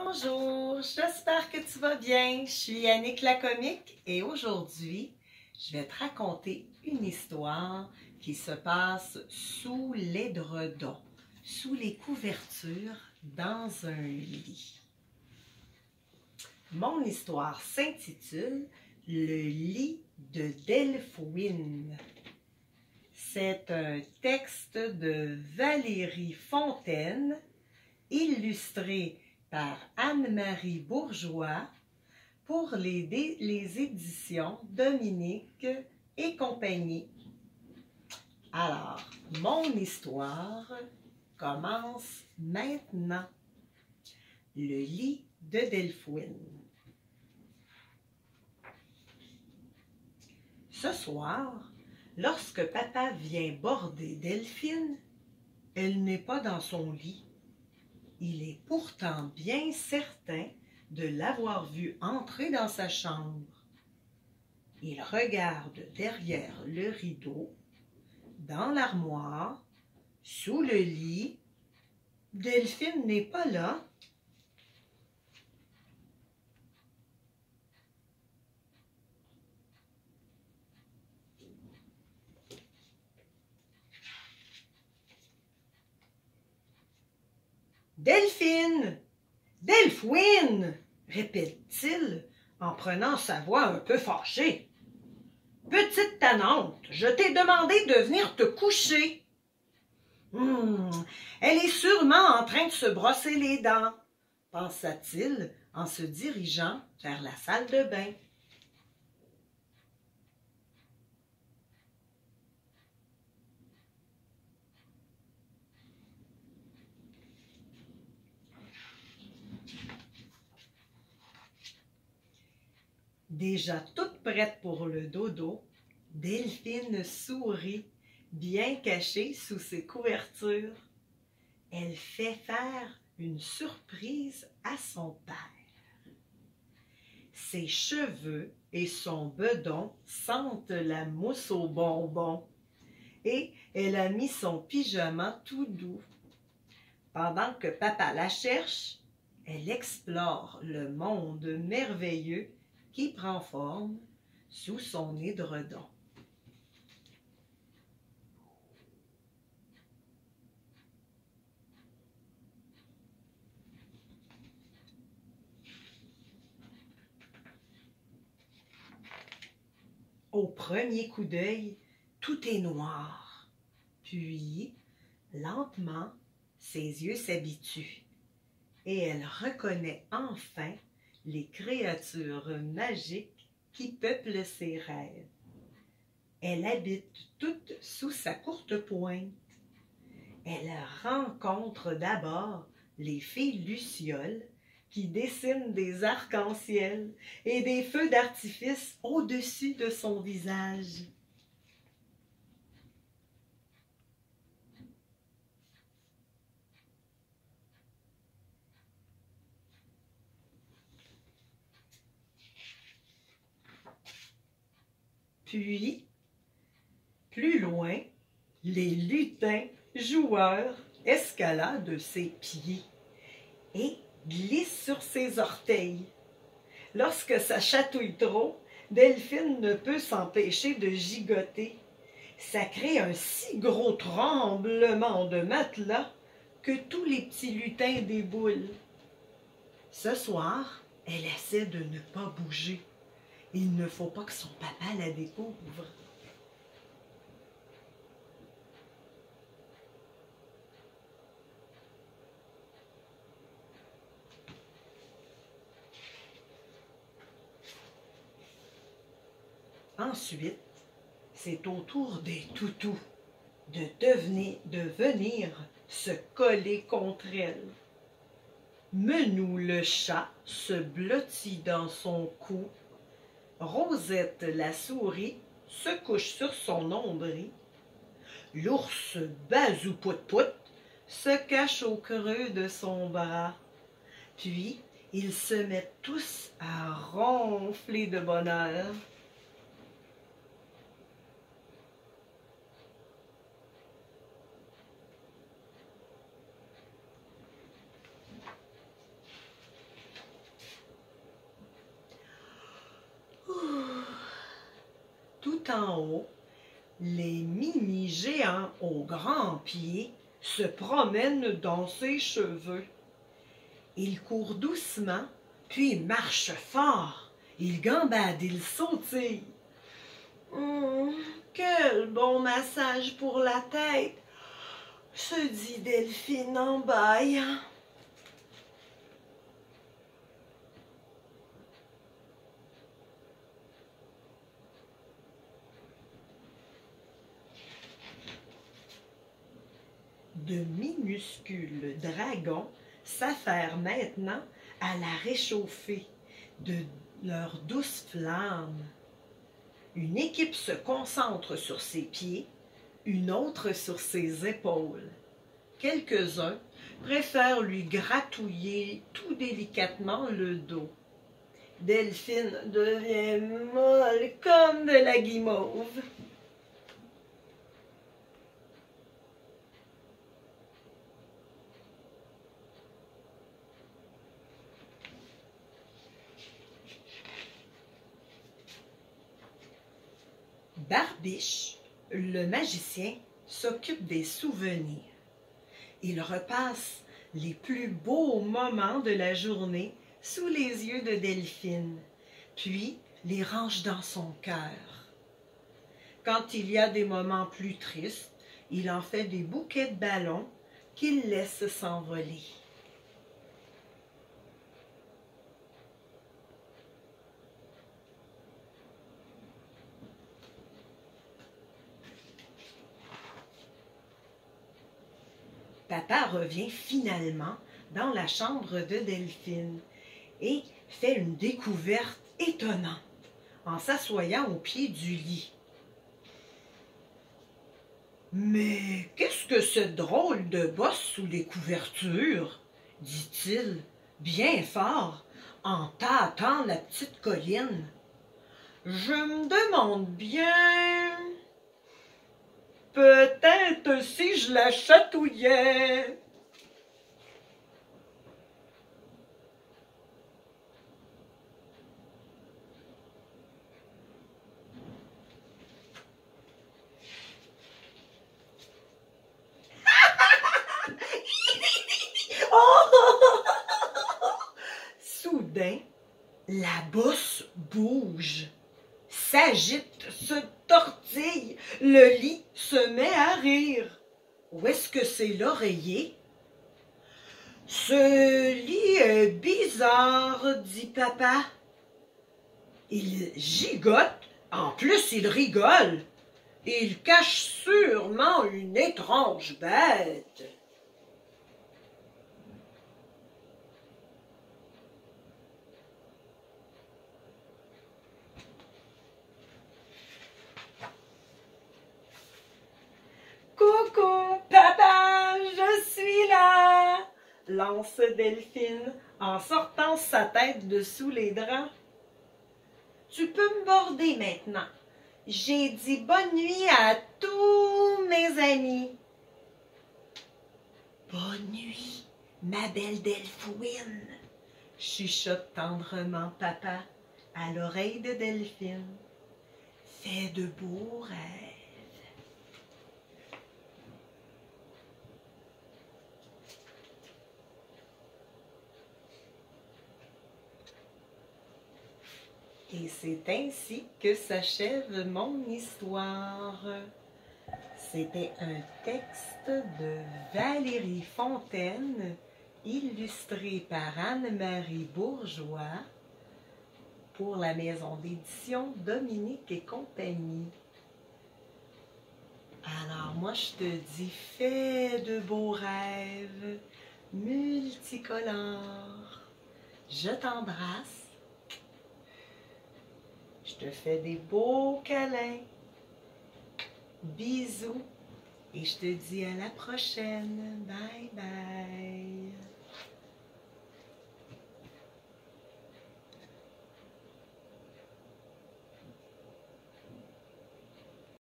Bonjour, j'espère que tu vas bien. Je suis Annick la comique et aujourd'hui, je vais te raconter une histoire qui se passe sous l'édredon, sous les couvertures, dans un lit. Mon histoire s'intitule « Le lit de Delphouine ». C'est un texte de Valérie Fontaine, illustré par Anne-Marie Bourgeois pour les éditions Dominique et compagnie. Alors, mon histoire commence maintenant. Le lit de Delphouine. Ce soir, lorsque papa vient border Delphine, elle n'est pas dans son lit. Il est pourtant bien certain de l'avoir vue entrer dans sa chambre. Il regarde derrière le rideau, dans l'armoire, sous le lit. Delphine n'est pas là. Delphine! Delphouine! Répète-t-il en prenant sa voix un peu fâchée. Petite tannante, je t'ai demandé de venir te coucher. Elle est sûrement en train de se brosser les dents, pensa-t-il en se dirigeant vers la salle de bain. Déjà toute prête pour le dodo, Delphine sourit, bien cachée sous ses couvertures. Elle fait faire une surprise à son père. Ses cheveux et son bedon sentent la mousse aux bonbons et elle a mis son pyjama tout doux. Pendant que papa la cherche, elle explore le monde merveilleux qui prend forme sous son édredon. Au premier coup d'œil, tout est noir. Puis, lentement, ses yeux s'habituent et elle reconnaît enfin les créatures magiques qui peuplent ses rêves. Elle habite toute sous sa courte pointe. Elle rencontre d'abord les fées lucioles qui dessinent des arcs-en-ciel et des feux d'artifice au-dessus de son visage. Puis, plus loin, les lutins joueurs escaladent ses pieds et glissent sur ses orteils. Lorsque ça chatouille trop, Delphine ne peut s'empêcher de gigoter. Ça crée un si gros tremblement de matelas que tous les petits lutins déboulent. Ce soir, elle essaie de ne pas bouger. Il ne faut pas que son papa la découvre. Ensuite, c'est au tour des toutous de venir se coller contre elle. Menou le chat se blottit dans son cou. Rosette la souris se couche sur son nombril. L'ours Bazou-Pout-Pout se cache au creux de son bras. Puis, ils se mettent tous à ronfler de bonheur. tout en haut, les mini-géants aux grands pieds se promènent dans ses cheveux. Il court doucement, puis marche fort. Il gambade, il sautille. Quel bon massage pour la tête, se dit Delphine en bâillant. De minuscules dragons s'affairent maintenant à la réchauffer de leurs douces flammes. Une équipe se concentre sur ses pieds, une autre sur ses épaules. Quelques-uns préfèrent lui gratouiller tout délicatement le dos. Delphine devient molle comme de la guimauve. Barbiche, le magicien, s'occupe des souvenirs. Il repasse les plus beaux moments de la journée sous les yeux de Delphine, puis les range dans son cœur. Quand il y a des moments plus tristes, il en fait des bouquets de ballons qu'il laisse s'envoler. Papa revient finalement dans la chambre de Delphine et fait une découverte étonnante en s'assoyant au pied du lit. « Mais qu'est-ce que cette drôle de bosse sous les couvertures? » dit-il bien fort en tâtant la petite colline. « Je me demande bien... peut-être si je la chatouillais. » Soudain, la bosse bouge, s'agite, se tortille, le lit se met à rire. Où est-ce que c'est l'oreiller? Ce lit est bizarre, dit papa. Il gigote, en plus il rigole. Il cache sûrement une étrange bête. Coucou, papa, je suis là, lance Delphine en sortant sa tête de sous les draps. Tu peux me border maintenant. J'ai dit bonne nuit à tous mes amis. Bonne nuit, ma belle Delphouine, chuchote tendrement papa à l'oreille de Delphine. Fais de beaux rêves. Et c'est ainsi que s'achève mon histoire. C'était un texte de Valérie Fontaine, illustré par Anne-Marie Bourgeois pour la maison d'édition Dominique et compagnie. Alors moi je te dis, fais de beaux rêves multicolores. Je t'embrasse. Je te fais des beaux câlins. Bisous. Et je te dis à la prochaine. Bye bye.